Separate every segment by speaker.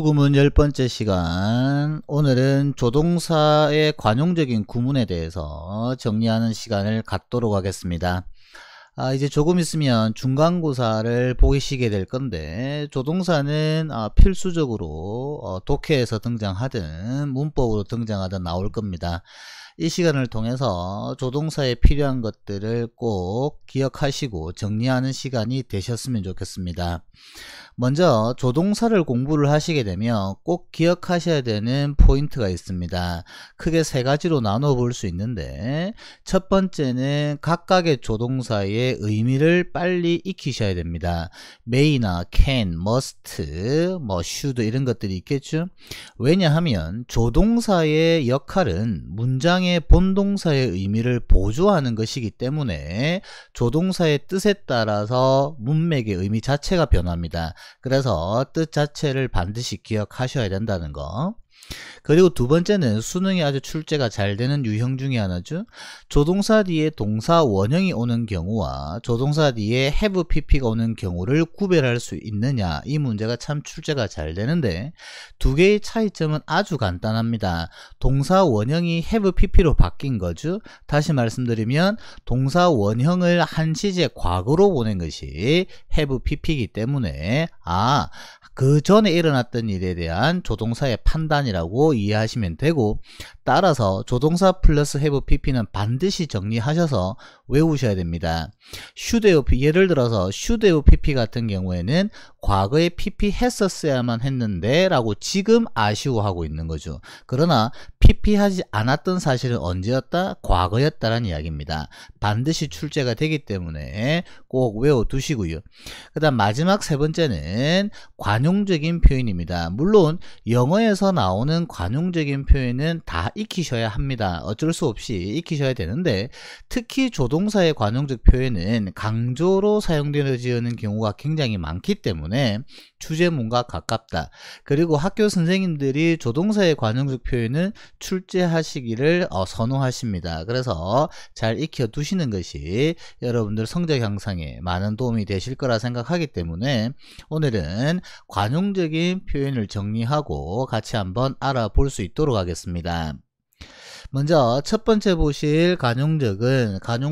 Speaker 1: 구문 10번째 시간. 오늘은 조동사의 관용적인 구문에 대해서 정리하는 시간을 갖도록 하겠습니다. 이제 조금 있으면 중간고사를 보시게 될 건데, 조동사는 필수적으로 독해에서 등장하든 문법으로 등장하든 나올 겁니다. 이 시간을 통해서 조동사에 필요한 것들을 꼭 기억하시고 정리하는 시간이 되셨으면 좋겠습니다. 먼저 조동사를 공부를 하시게 되면 꼭 기억하셔야 되는 포인트가 있습니다. 크게 세 가지로 나눠 볼 수 있는데, 첫 번째는 각각의 조동사의 의미를 빨리 익히셔야 됩니다. may나 can, must, should 이런 것들이 있겠죠. 왜냐하면 조동사의 역할은 문장의 본동사의 의미를 보조하는 것이기 때문에 조동사의 뜻에 따라서 문맥의 의미 자체가 변합니다. 그래서 뜻 자체를 반드시 기억하셔야 된다는 거. 그리고 두 번째는 수능에 아주 출제가 잘 되는 유형 중에 하나죠. 조동사 뒤에 동사 원형이 오는 경우와 조동사 뒤에 have pp가 오는 경우를 구별할 수 있느냐, 이 문제가 참 출제가 잘 되는데, 두 개의 차이점은 아주 간단합니다. 동사 원형이 have pp로 바뀐 거죠. 다시 말씀드리면 동사 원형을 한 시제 과거로 보낸 것이 have pp이기 때문에 그 전에 일어났던 일에 대한 조동사의 판단이라고 이해하시면 되고, 따라서 조동사 플러스 have pp는 반드시 정리하셔서 외우셔야 됩니다. should have, 예를 들어서 should have pp 같은 경우에는 과거에 pp 했었어야만 했는데 라고 지금 아쉬워하고 있는 거죠. 그러나 pp 하지 않았던 사실은 언제였다? 과거였다라는 이야기입니다. 반드시 출제가 되기 때문에 꼭 외워두시고요. 그 다음 마지막 세 번째는 관용적인 표현입니다. 물론 영어에서 나오는 관용적인 표현은 다 익히셔야 합니다. 어쩔 수 없이 익히셔야 되는데, 특히 조동사의 관용적 표현은 강조로 사용되어지는 경우가 굉장히 많기 때문에 주제문과 가깝다. 그리고 학교 선생님들이 조동사의 관용적 표현은 출제하시기를 선호하십니다. 그래서 잘 익혀 두시는 것이 여러분들 성적 향상에 많은 도움이 되실 거라 생각하기 때문에 오늘은 관용적인 표현을 정리하고 같이 한번 알아볼 수 있도록 하겠습니다. 먼저 첫 번째 보실 관용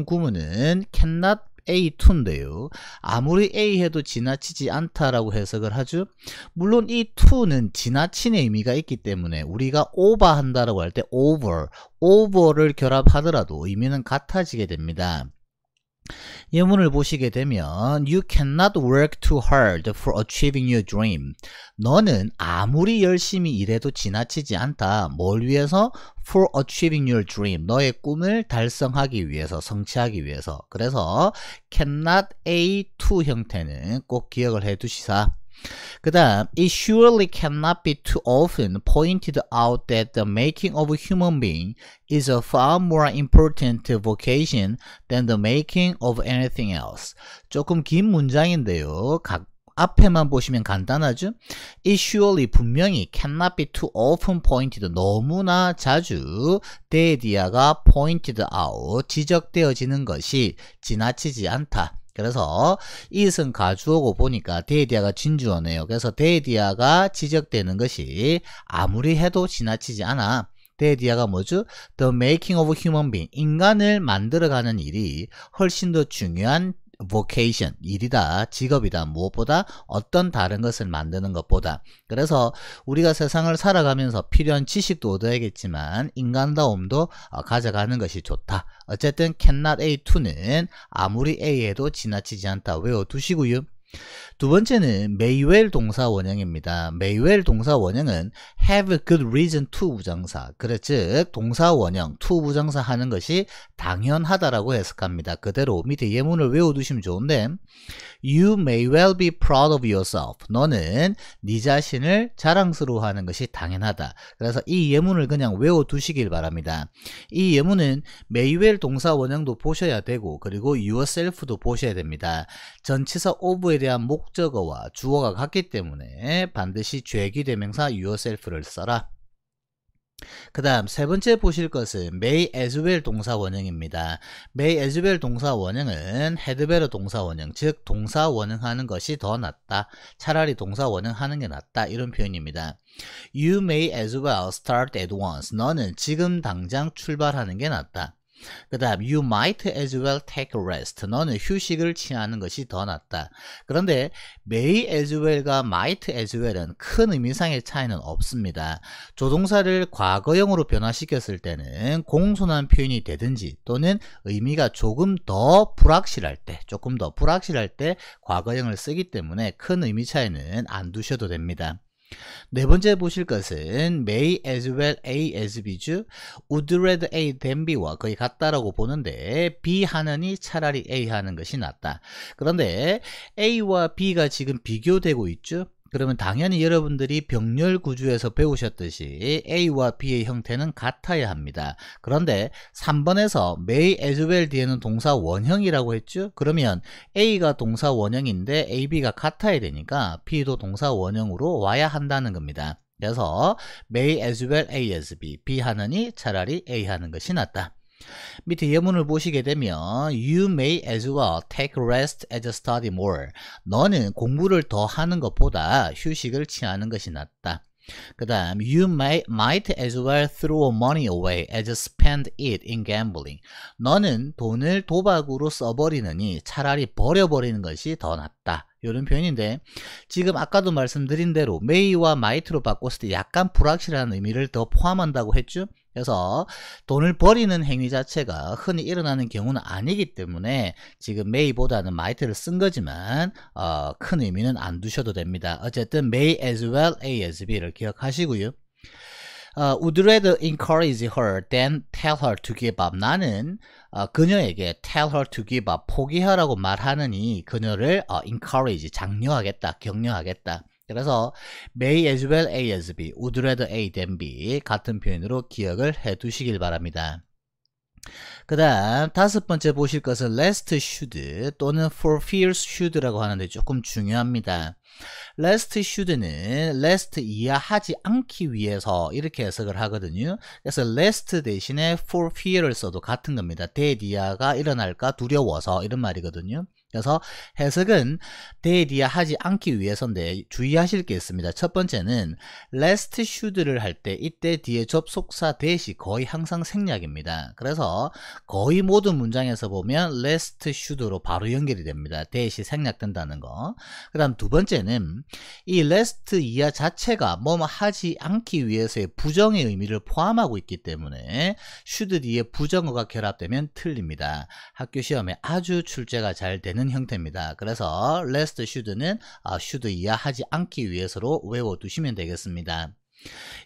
Speaker 1: 구문은 cannot A2인데요. 아무리 A 해도 지나치지 않다라고 해석을 하죠. 물론 이 to는 지나치는 의미가 있기 때문에 우리가 over한다라고 할 때 over를 결합하더라도 의미는 같아지게 됩니다. 예문을 보시게 되면 You cannot work too hard for achieving your dream. 너는 아무리 열심히 일해도 지나치지 않다. 뭘 위해서? For achieving your dream. 너의 꿈을 달성하기 위해서, 성취하기 위해서. 그래서 cannot A2 형태는 꼭 기억을 해 두시사. 그 다음, it surely cannot be too often pointed out that the making of a human being is a far more important vocation than the making of anything else. 조금 긴 문장인데요. 앞에만 보시면 간단하죠? It surely 분명히 cannot be too often pointed, 너무나 자주 대디아가 pointed out, 지적되어지는 것이 지나치지 않다. 그래서 it은 가주어고 보니까 데이디아가 진주어네요. 그래서 데이디아가 지적되는 것이 아무리 해도 지나치지 않아. 데이디아가 뭐죠? The making of a human being. 인간을 만들어가는 일이 훨씬 더 중요한 vocation, 일이다, 직업이다. 무엇보다 어떤 다른 것을 만드는 것보다. 그래서 우리가 세상을 살아가면서 필요한 지식도 얻어야겠지만 인간다움도 가져가는 것이 좋다. 어쨌든 cannot A2는 아무리 A 해도 지나치지 않다. 외워두시고요. 두 번째는 may well 동사 원형입니다. may well 동사 원형은 have good reason to 부정사, 즉 동사 원형 to 부정사 하는 것이 당연하다라고 해석합니다. 그대로 밑에 예문을 외워두시면 좋은데, You may well be proud of yourself. 너는 네 자신을 자랑스러워하는 것이 당연하다. 그래서 이 예문을 그냥 외워두시길 바랍니다. 이 예문은 may well 동사 원형도 보셔야 되고, 그리고 yourself도 보셔야 됩니다. 전치사 of에 대한 목적어와 주어가 같기 때문에 반드시 죄기대명사 yourself를 써라. 그 다음 세 번째 보실 것은 may as well 동사 원형입니다. may as well 동사 원형은 had better 동사 원형, 즉 동사 원형하는 것이 더 낫다, 차라리 동사 원형하는 게 낫다, 이런 표현입니다. You may as well start at once. 너는 지금 당장 출발하는 게 낫다. 그 다음 you might as well take a rest. 너는 휴식을 취하는 것이 더 낫다. 그런데 may as well과 might as well은 큰 의미상의 차이는 없습니다. 조동사를 과거형으로 변화시켰을 때는 공손한 표현이 되든지 또는 의미가 조금 더 불확실할 때 과거형을 쓰기 때문에 큰 의미 차이는 안 두셔도 됩니다. 네 번째 보실 것은 may as well A as B죠. would rather A than B와 거의 같다라고 보는데 B 하느니 차라리 A 하는 것이 낫다. 그런데 A와 B가 지금 비교되고 있죠. 그러면 당연히 여러분들이 병렬 구조에서 배우셨듯이 A와 B의 형태는 같아야 합니다. 그런데 3번에서 may as well 뒤에는 동사 원형이라고 했죠. 그러면 A가 동사 원형인데 A, B가 같아야 되니까 B도 동사 원형으로 와야 한다는 겁니다. 그래서 may as well A as B, B 하느니 차라리 A 하는 것이 낫다. 밑에 예문을 보시게 되면 You may as well take rest as study more. 너는 공부를 더 하는 것보다 휴식을 취하는 것이 낫다. 그 다음 You might as well throw money away as spend it in gambling. 너는 돈을 도박으로 써버리느니 차라리 버려버리는 것이 더 낫다. 이런 표현인데 지금 아까도 말씀드린 대로 may와 might로 바꿨을 때 약간 불확실한 의미를 더 포함한다고 했죠. 그래서 돈을 버리는 행위 자체가 흔히 일어나는 경우는 아니기 때문에 지금 may보다는 might를 쓴 거지만 큰 의미는 안 두셔도 됩니다. 어쨌든 may as well A as B를 기억하시고요. would rather encourage her than tell her to give up. 나는 그녀에게 tell her to give up, 포기하라고 말하느니 그녀를 encourage, 장려하겠다, 격려하겠다. 그래서 may as well A as B, would rather A than B 같은 표현으로 기억을 해 두시길 바랍니다. 그 다음 다섯 번째 보실 것은 lest should 또는 for fears should라고 하는데 조금 중요합니다. lest should는 lest 이하하지 않기 위해서 이렇게 해석을 하거든요. 그래서 lest 대신에 for fear를 써도 같은 겁니다. 대디아가 일어날까 두려워서 이런 말이거든요. 그래서 해석은 대디아하지 않기 위해서인데 주의하실 게 있습니다. 첫 번째는 lest should를 할 때 이때 뒤에 접속사 that이 거의 항상 생략입니다. 그래서 거의 모든 문장에서 보면 lest should로 바로 연결이 됩니다. that이 생략된다는 거. 그 다음 두 번째는 이 lest 이하 자체가 뭐뭐 하지 않기 위해서의 부정의 의미를 포함하고 있기 때문에 should 뒤에 부정어가 결합되면 틀립니다. 학교 시험에 아주 출제가 잘 되는 형태입니다. 그래서 lest should는 should 이하 하지 않기 위해서로 외워두시면 되겠습니다.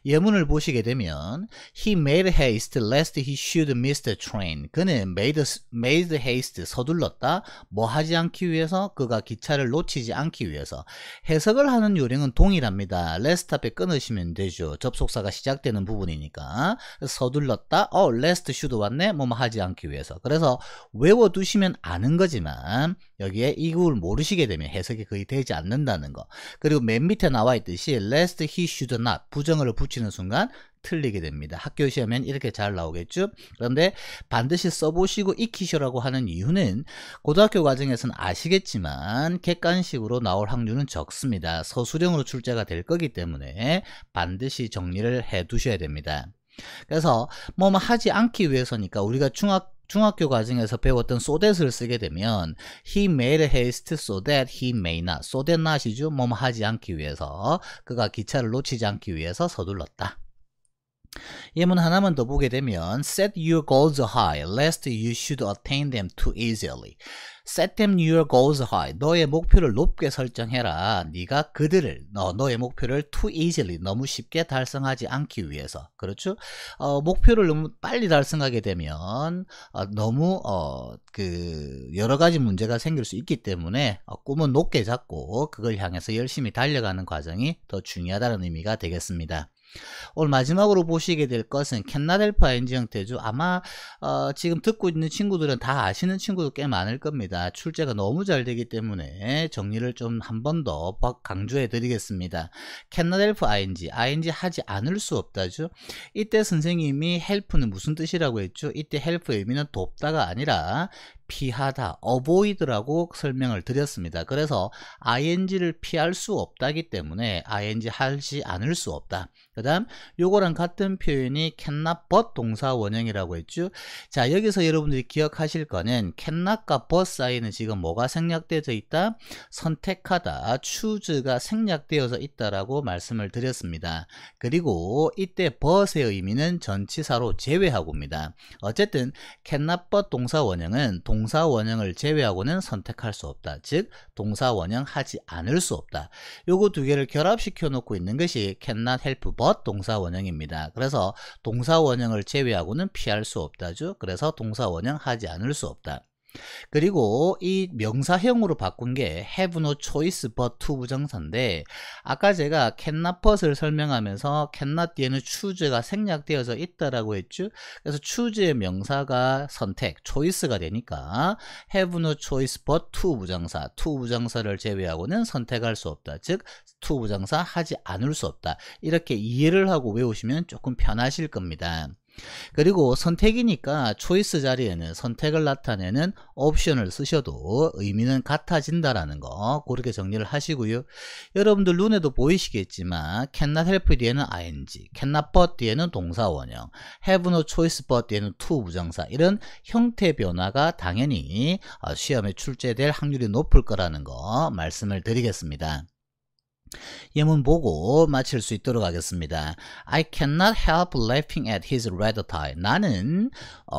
Speaker 1: 예문을 보시게 되면 He made haste lest he should miss the train. 그는 made haste 서둘렀다. 뭐 하지 않기 위해서? 그가 기차를 놓치지 않기 위해서. 해석을 하는 요령은 동일합니다. lest 앞에 끊으시면 되죠. 접속사가 시작되는 부분이니까. 서둘렀다. lest should 왔네. 뭐 하지 않기 위해서. 그래서 외워두시면 아는 거지만 여기에 이걸 모르시게 되면 해석이 거의 되지 않는다는 거. 그리고 맨 밑에 나와 있듯이 lest he should not 부정어를 붙이는 순간 틀리게 됩니다. 학교 시험엔 이렇게 잘 나오겠죠. 그런데 반드시 써보시고 익히시라고 하는 이유는 고등학교 과정에서는 아시겠지만 객관식으로 나올 확률은 적습니다. 서술형으로 출제가 될 거기 때문에 반드시 정리를 해 두셔야 됩니다. 그래서 뭐 하지 않기 위해서니까 우리가 중학교 과정에서 배웠던 so that을 쓰게 되면 he made haste so that he may not. so that not이죠. 뭐뭐 하지 않기 위해서. 그가 기차를 놓치지 않기 위해서 서둘렀다. 예문 하나만 더 보게 되면 set your goals high lest you should attain them too easily. set them your goals high. 너의 목표를 높게 설정해라. 네가 그들을 너의 목표를 too easily 너무 쉽게 달성하지 않기 위해서. 그렇죠? 목표를 너무 빨리 달성하게 되면 너무 여러 가지 문제가 생길 수 있기 때문에 꿈은 높게 잡고 그걸 향해서 열심히 달려가는 과정이 더 중요하다는 의미가 되겠습니다. 오늘 마지막으로 보시게 될 것은 cannot help ing 형태죠. 아마 지금 듣고 있는 친구들은 다 아시는 친구도 꽤 많을 겁니다. 출제가 너무 잘 되기 때문에 정리를 좀 한 번 더 강조해 드리겠습니다. cannot help ing 하지 않을 수 없다죠. 이때 선생님이 help는 무슨 뜻이라고 했죠? 이때 help의 의미는 돕다가 아니라 피하다, avoid라고 설명을 드렸습니다. 그래서 ing를 피할 수 없다기 때문에 ing 하지 않을 수 없다. 그 다음 요거랑 같은 표현이 cannot but 동사 원형이라고 했죠. 자, 여기서 여러분들이 기억하실 거는 cannot과 but 사이는 지금 뭐가 생략되어 있다? 선택하다, choose가 생략되어서 있다라고 말씀을 드렸습니다. 그리고 이때 but의 의미는 전치사로 제외하고입니다. 어쨌든 cannot but 동사 원형은 동사 원형을 제외하고는 선택할 수 없다. 즉 동사 원형 하지 않을 수 없다. 요거 두 개를 결합시켜 놓고 있는 것이 cannot help but 동사 원형입니다. 그래서 동사 원형을 제외하고는 피할 수 없다죠. 그래서 동사 원형 하지 않을 수 없다. 그리고 이 명사형으로 바꾼 게 have no choice but to 부정사인데, 아까 제가 cannot but을 설명하면서 cannot 뒤에는 choose가 생략되어져 있다라고 했죠. 그래서 choose의 명사가 선택, choice가 되니까 have no choice but to 부정사, to 부정사를 제외하고는 선택할 수 없다. 즉 to 부정사 하지 않을 수 없다. 이렇게 이해를 하고 외우시면 조금 편하실 겁니다. 그리고 선택이니까 초이스 자리에는 선택을 나타내는 옵션을 쓰셔도 의미는 같아진다라는 거 그렇게 정리를 하시고요. 여러분들 눈에도 보이시겠지만 cannot help 뒤에는 ing, cannot but 뒤에는 동사 원형, have no choice but 뒤에는 to 부정사, 이런 형태 변화가 당연히 시험에 출제될 확률이 높을 거라는 거 말씀을 드리겠습니다. 예문 보고 마칠 수 있도록 하겠습니다. I cannot help laughing at his red tie. 나는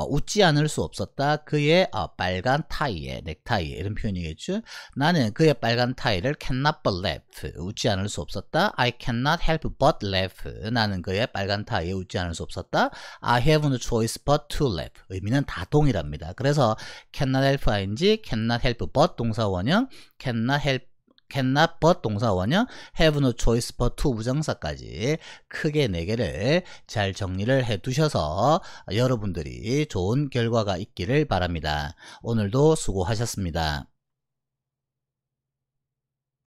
Speaker 1: 웃지 않을 수 없었다. 그의 빨간 타이에, 넥타이에, 이런 표현이겠죠. 나는 그의 빨간 타이를 cannot but laugh, 웃지 않을 수 없었다. I cannot help but laugh. 나는 그의 빨간 타이에 웃지 않을 수 없었다. I have no choice but to laugh. 의미는 다 동일합니다. 그래서 cannot help ing, cannot help but 동사 원형, cannot but 동사 원형, have no choice but to 부정사까지 크게 4개를 잘 정리를 해 두셔서 여러분들이 좋은 결과가 있기를 바랍니다. 오늘도 수고하셨습니다.